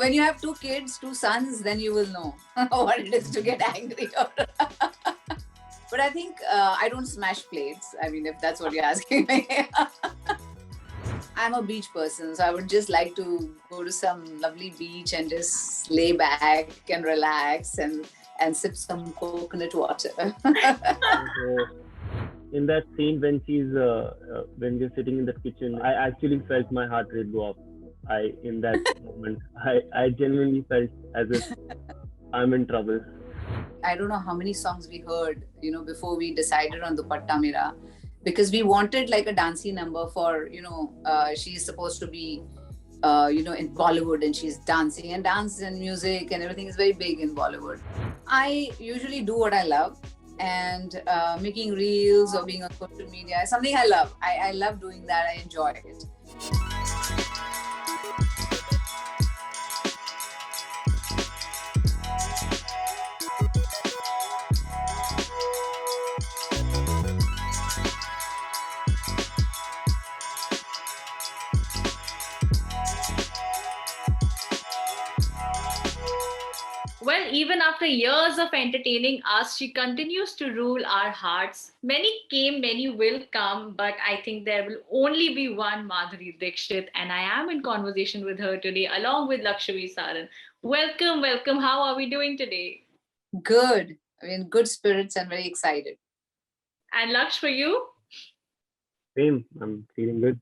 when you have two kids, two sons, then you will know what it is to get angry. But I think I don't smash plates. I mean, if that's what you're asking me. I'm a beach person, so I would just like to go to some lovely beach and just lay back and relax and sip some coconut water. In that scene when when you're sitting in the kitchen, I actually felt my heart rate go up. In that moment, I genuinely felt as if I'm in trouble. I don't know how many songs we heard, before we decided on Dupatta Mera, because we wanted like a dancey number for, she's supposed to be, in Bollywood, and she's dancing, and dance and music and everything is very big in Bollywood. I usually do what I love, and making reels or being on social media is something I love. I love doing that. I enjoy it. Well, even after years of entertaining us, she continues to rule our hearts. Many came, many will come, but I think there will only be one Madhuri Dixit, and I am in conversation with her today, along with Lakshvir Saran. Welcome, welcome. How are we doing today? Good. I mean, good spirits and very excited. And Laksh, for you? Same. I'm feeling good.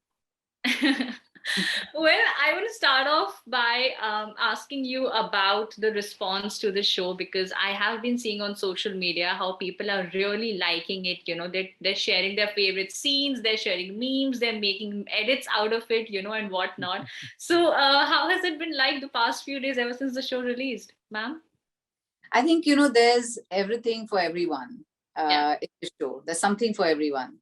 Well, I want to start off by asking you about the response to the show, because I have been seeing on social media how people are really liking it. They're sharing their favorite scenes, they're sharing memes, they're making edits out of it, and whatnot. So, how has it been like the past few days ever since the show released, ma'am? I think, there's everything for everyone in the show. There's something for everyone.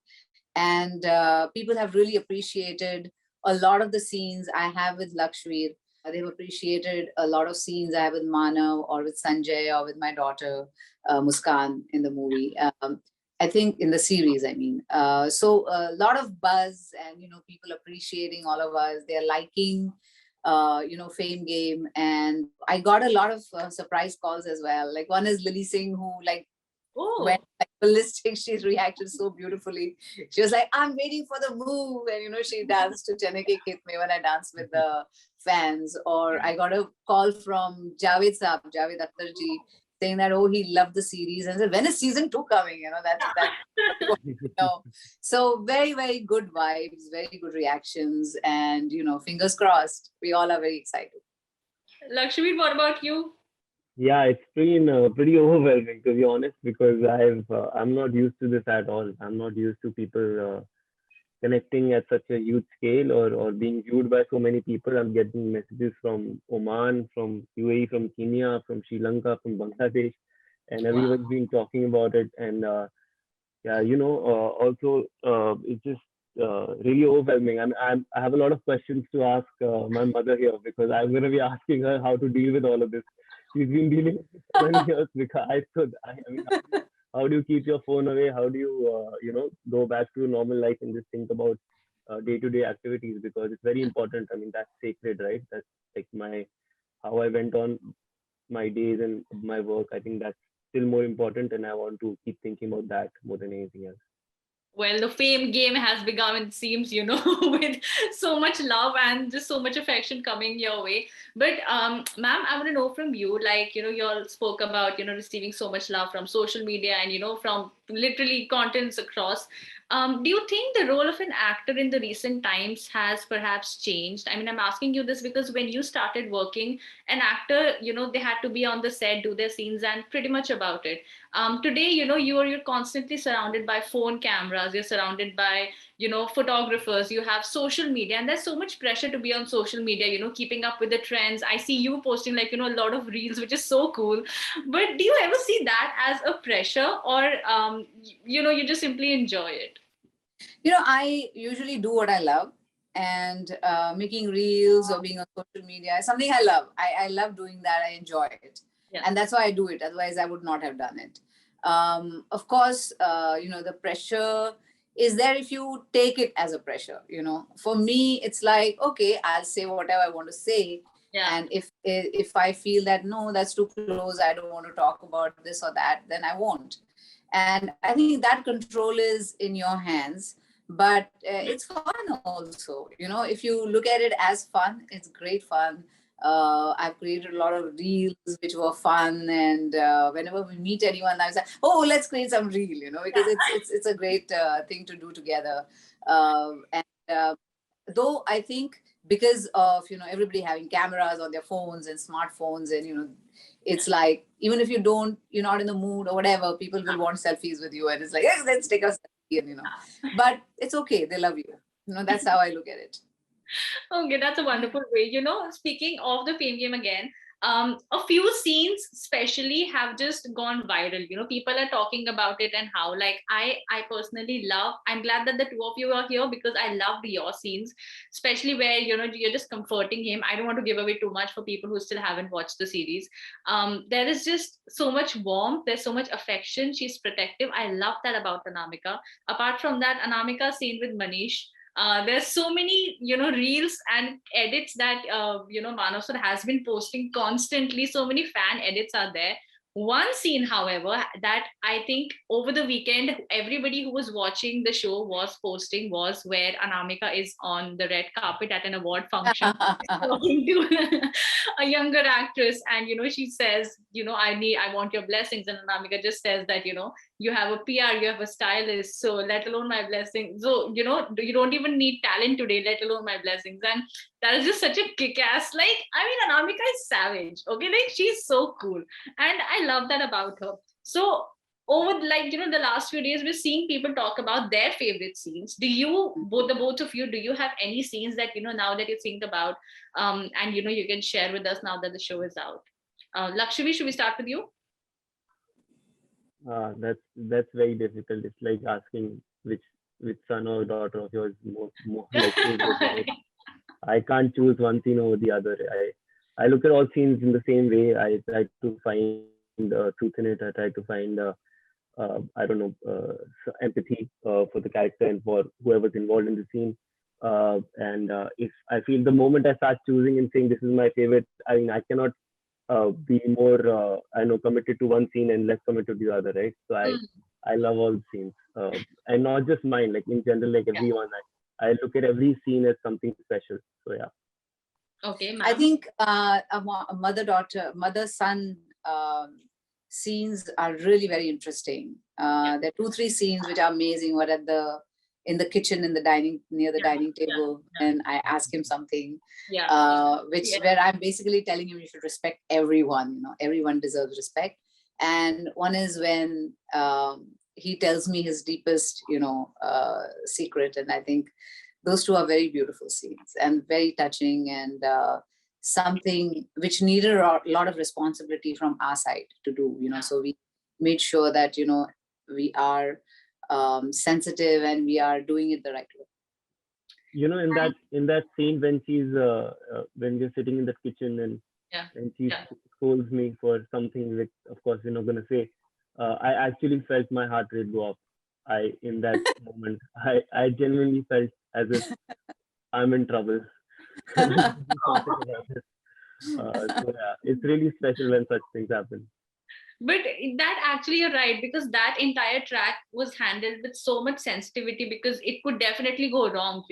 And people have really appreciated a lot of the scenes I have with Lakshvir. They've appreciated a lot of scenes I have with Manav or with Sanjay or with my daughter Muskan in the movie. I think in the series, I mean. So a lot of buzz and, people appreciating all of us. They're liking, Fame Game. And I got a lot of surprise calls as well. Like one is Lily Singh, who went like ballistic. She reacted so beautifully. She was like, I'm waiting for the move. And, she danced to Chanake Kit Me when I danced with the fans. Or I got a call from Javed Akhtarji, saying that, he loved the series. And said, when is season 2 coming? So very, very good vibes, very good reactions. And, fingers crossed. We all are very excited. Lakshmi, what about you? Yeah, it's been pretty overwhelming, to be honest, because I'm not used to this at all. I'm not used to people connecting at such a huge scale, or being viewed by so many people. I'm getting messages from Oman, from UAE, from Kenya, from Sri Lanka, from Bangladesh, and everyone's been talking about it. And also it's just really overwhelming. I have a lot of questions to ask my mother here, because I'm going to be asking her how to deal with all of this. She's been dealing with it for many years, because I mean, how do you keep your phone away? How do you, go back to normal life and just think about day-to-day activities, because it's very important. I mean, that's sacred, right? That's like how I went on my days and my work. I think that's still more important, and I want to keep thinking about that more than anything else. Well, the Fame Game has begun, it seems, with so much love and just so much affection coming your way. But, ma'am, I want to know from you, like, you all spoke about, receiving so much love from social media and, from literally contents across. Do you think the role of an actor in the recent times has perhaps changed? I mean, I'm asking you this because when you started working, an actor, they had to be on the set, do their scenes, and pretty much about it. Today, you're constantly surrounded by phone cameras. You're surrounded by, photographers. You have social media, and there's so much pressure to be on social media. Keeping up with the trends. I see you posting a lot of reels, which is so cool. But do you ever see that as a pressure, or you just simply enjoy it? I usually do what I love, and making reels or being on social media is something I love. I love doing that. I enjoy it. Yeah. And that's why I do it. Otherwise, I would not have done it. Of course, the pressure is there if you take it as a pressure. For me, it's like, okay, I'll say whatever I want to say, Yeah. And if I feel that no, that's too close, I don't want to talk about this or that, then I won't. And I think that control is in your hands. But it's fun also, if you look at it as fun, it's great fun. I've created a lot of reels which were fun, and whenever we meet anyone, I was like, oh, let's create some reel, because it's a great thing to do together. And though I think because of everybody having cameras on their phones and smartphones, and it's like, even if you're not in the mood or whatever, people will want selfies with you, and it's like, yes, let's take a selfie, and but it's okay, they love you. That's how I look at it. Okay, that's a wonderful way. Speaking of the Fame Game again, a few scenes especially have just gone viral. People are talking about it, and how, like, I personally love. I'm glad that the two of you are here, because I loved your scenes, especially where you're just comforting him. I don't want to give away too much for people who still haven't watched the series. There is just so much warmth. There's so much affection. She's protective. I love that about Anamika. Apart from that, Anamika scene with Manish, there's so many reels and edits that Manav sir has been posting constantly. So many fan edits are there. One scene, however, that I think over the weekend everybody who was watching the show was posting, was where Anamika is on the red carpet at an award function talking to a younger actress, and she says, I want your blessings, and Anamika just says that you have a PR, you have a stylist, so let alone my blessings. So you don't even need talent today, let alone my blessings. And that is just such a kick-ass, like, I mean, Anamika is savage, okay, like, she's so cool, and I love that about her. So over, like, the last few days, we're seeing people talk about their favorite scenes. Do you, both of you, do you have any scenes that now that you think about, and you can share with us now that the show is out? Lakshmi, should we start with you? That's very difficult. It's like asking which son or daughter of yours more like favorite, right? I can't choose one scene over the other. I look at all scenes in the same way. I try to find truth in it. I try to find I don't know, empathy for the character and for whoever's involved in the scene. And if I feel the moment I start choosing and saying this is my favorite, I mean, I cannot be more I know, committed to one scene and less committed to the other, right? So I love all the scenes, and not just mine, like in general, like everyone. I look at every scene as something special. So yeah. Okay, I ma'am. think a mother-son scenes are really very interesting. There are 2-3 scenes which are amazing. What at in the kitchen, in the dining, near the dining table, and I ask him something, where I'm basically telling him you should respect everyone. Everyone deserves respect. And one is when he tells me his deepest, secret, and I think those two are very beautiful scenes and very touching, and something which needed a lot of responsibility from our side to do. So we made sure that we are sensitive and we are doing it the right way. In that scene when she's when we're sitting in the kitchen and she scolds me for something which, of course, we're not gonna say. I actually felt my heart rate go up. In that moment, I genuinely felt as if I'm in trouble. So yeah, it's really special when such things happen. But that, actually, you're right, because that entire track was handled with so much sensitivity, because it could definitely go wrong,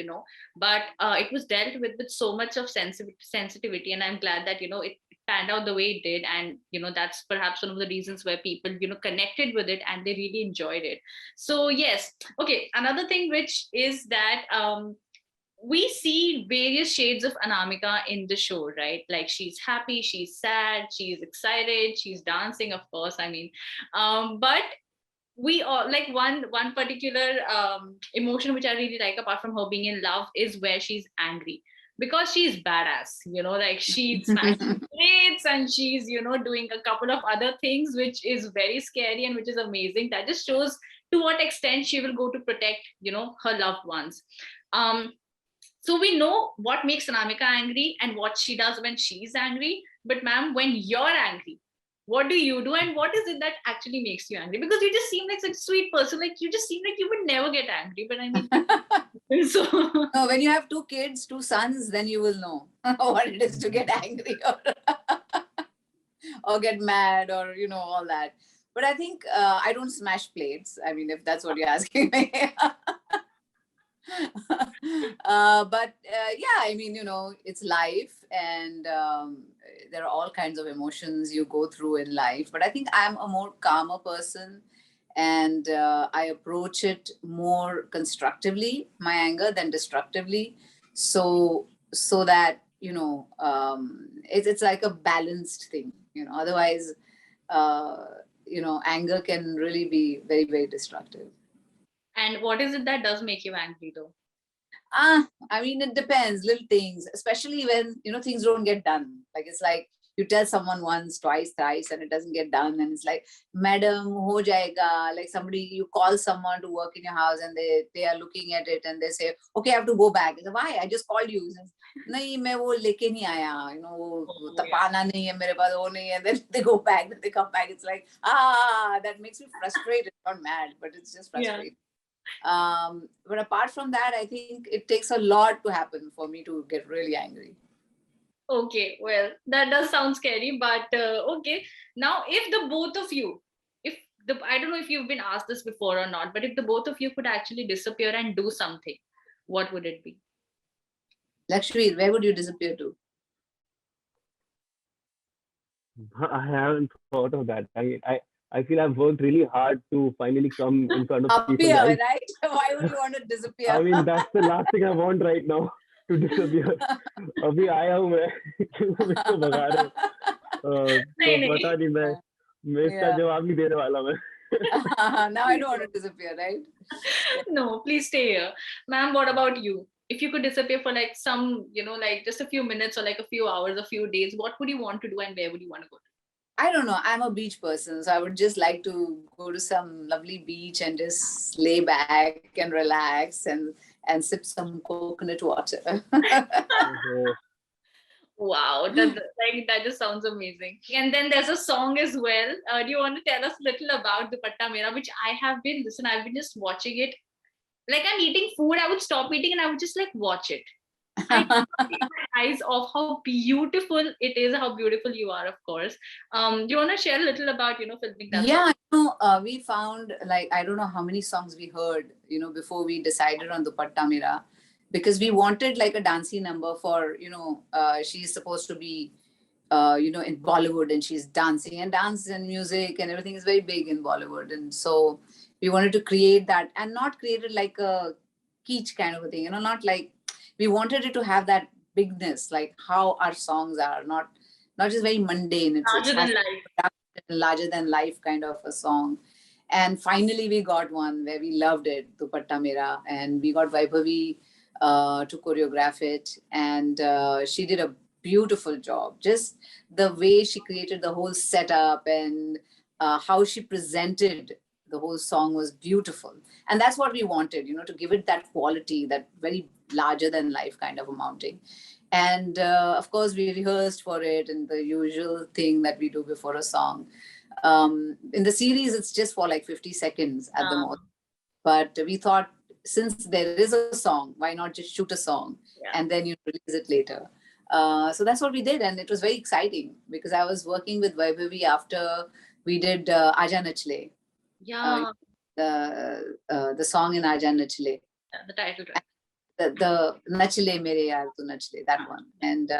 but it was dealt with so much of sensitivity, and I'm glad that it panned out the way it did. And that's perhaps one of the reasons where people connected with it and they really enjoyed it. So yes. Okay, another thing which is that we see various shades of Anamika in the show, right? Like, she's happy, she's sad, she's excited, she's dancing, of course. I mean, but we all, like, one particular emotion which I really like, apart from her being in love, is where she's angry, because she's badass, like, she's smashing plates, and she's doing a couple of other things which is very scary and which is amazing. That just shows to what extent she will go to protect her loved ones. So we know what makes Anamika angry and what she does when she's angry. But ma'am, when you're angry, what do you do, and what is it that actually makes you angry? Because you just seem like such a sweet person. Like, you just seem like you would never get angry. But I mean, So No, when you have 2 kids, 2 sons, then you will know what it is to get angry or get mad or, all that. But I think I don't smash plates. I mean, if that's what you're asking me. But yeah, I mean, it's life, and there are all kinds of emotions you go through in life. But I think I'm a more calmer person, and I approach it more constructively, my anger, than destructively. So that it's like a balanced thing. Otherwise, uh, anger can really be very, very destructive. and what is it that does make you angry though? I mean, it depends, little things, especially when, things don't get done. Like, it's like you tell someone once, twice, thrice, and it doesn't get done. And it's like, Madam, ho jayega. Like, you call someone to work in your house, and they are looking at it and they say, okay, I have to go back. I say, why? I just called you. Says, nahi, main wo leke nahi aaya. Oh, yeah. Tapana nahi hai mere paas, wo nahi hai. Then they go back, then they come back. It's like, that makes me frustrated, not mad, but it's just frustrating. But apart from that, I think it takes a lot to happen for me to get really angry. Okay, well, that does sound scary, but okay. Now, if the both of you, if I don't know if you've been asked this before or not, but if the both of you could actually disappear and do something, what would it be? Lakshvir, where would you disappear to? I haven't thought of that. I feel I've worked really hard to finally come in front of people, Appear, right? right? Why would you want to disappear? I mean, that's the last thing I want right now, to disappear. अभी आया हूँ मैं क्यों मेरे को भगा रहे हो? तो नहीं, पता नहीं मैं इसका Yeah. जवाब नहीं देने वाला मैं. Now I don't want to disappear, right? No, please stay here. Ma'am, what about you? If you could disappear for like some, like just a few minutes or like a few hours, a few days, what would you want to do and where would you want to go to? I don't know. I'm a beach person, so I would just like to go to some lovely beach and just lay back and relax and sip some coconut water. Wow, that just sounds amazing. And then there's a song as well. Do you want to tell us a little about Dupatta Mera, which I've been just watching it. Like I'm eating food, I would stop eating and I would just like watch it. I can't take my eyes off how beautiful it is, how beautiful you are, of course. Do you want to share a little about, filming that Yeah, song? we found, like, I don't know how many songs we heard, before we decided on Dupatta Mera, because we wanted like a dancey number for, she's supposed to be, in Bollywood, and she's dancing, and dance and music and everything is very big in Bollywood. And so we wanted to create that, and not create it like a kitsch kind of a thing, not like, we wanted it to have that bigness, like how our songs are, not just very mundane. It Larger has than life. larger than life kind of a song. And finally we got one where we loved it, Dupatta Mera, and we got Vaibhavi to choreograph it, and she did a beautiful job. Just the way she created the whole setup, and how she presented the whole song was beautiful. And that's what we wanted, to give it that quality, that very larger than life kind of a mounting. And of course, we rehearsed for it, and the usual thing that we do before a song. In the series, it's just for like 50 seconds at the most. But we thought, since there is a song, why not just shoot a song, and then you release it later? So that's what we did, and it was very exciting because I was working with Vaibhavi after we did Aaja Nachle. Yeah. The song in Aaja Nachle. The title track. The Nachle Mere Yaar Tu Nachle, that one. And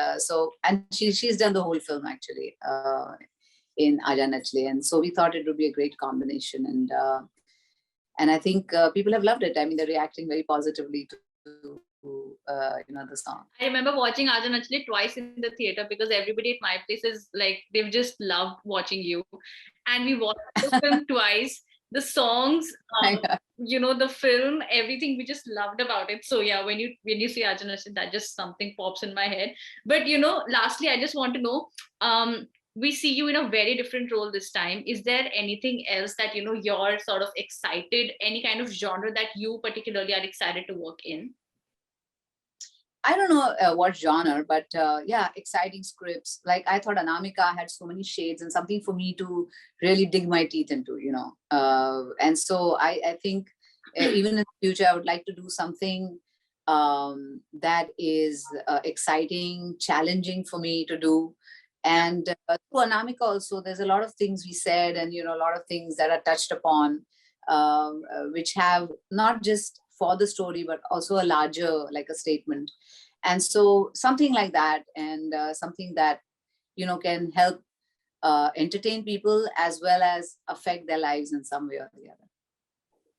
and she's done the whole film actually in Aaja Nachle. And so we thought it would be a great combination. And I think people have loved it. I mean, they're reacting very positively to the song. I remember watching Aaja Nachle twice in the theater because everybody at my place is like, they've just loved watching you. And we watched the film twice. The songs, the film, everything, we just loved about it. So yeah, when you say Aaja Nachle, that just something pops in my head. But lastly, I just want to know, we see you in a very different role this time. Is there anything else that you're sort of excited, any kind of genre that you particularly are excited to work in? I don't know what genre, but yeah, exciting scripts. Like, I thought Anamika had so many shades and something for me to really dig my teeth into, and so I think even in the future, I would like to do something that is exciting, challenging for me to do. And through Anamika also, there's a lot of things we said, and a lot of things that are touched upon, which have not just for the story, but also a larger, like a statement. And so something like that, and something that can help entertain people as well as affect their lives in some way or the other.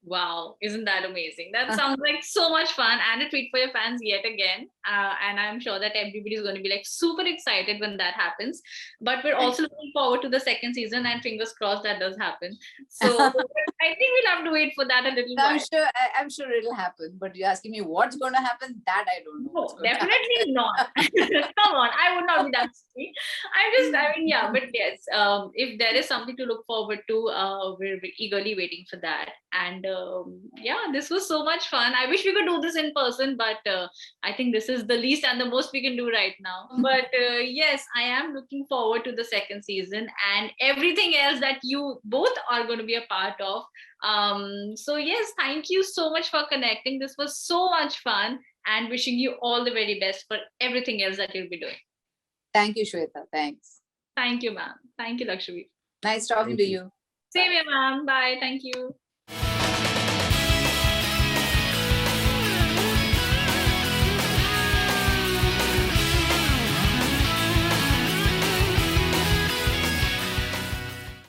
Wow, isn't that amazing? That sounds like so much fun and a treat for your fans yet again. And I'm sure that everybody's going to be like super excited when that happens. But we're also looking forward to the second season, and fingers crossed that does happen. So I think we'll have to wait for that a little while. I'm sure it'll happen. But you're asking me what's going to happen? That I don't know. No, definitely not. Come on, I would not be that silly. But yes, if there is something to look forward to, we're eagerly waiting for that. And this was so much fun. I wish we could do this in person, but I think this is the least and the most we can do right now. But yes, I am looking forward to the second season and everything else that you both are going to be a part of. So yes, thank you so much for connecting. This was so much fun, and wishing you all the very best for everything else that you'll be doing. Thank you, Shweta. Thanks. Thank you, ma'am. Thank you, Lakshmi. Nice talking to you. Same here, ma'am. Bye. Thank you.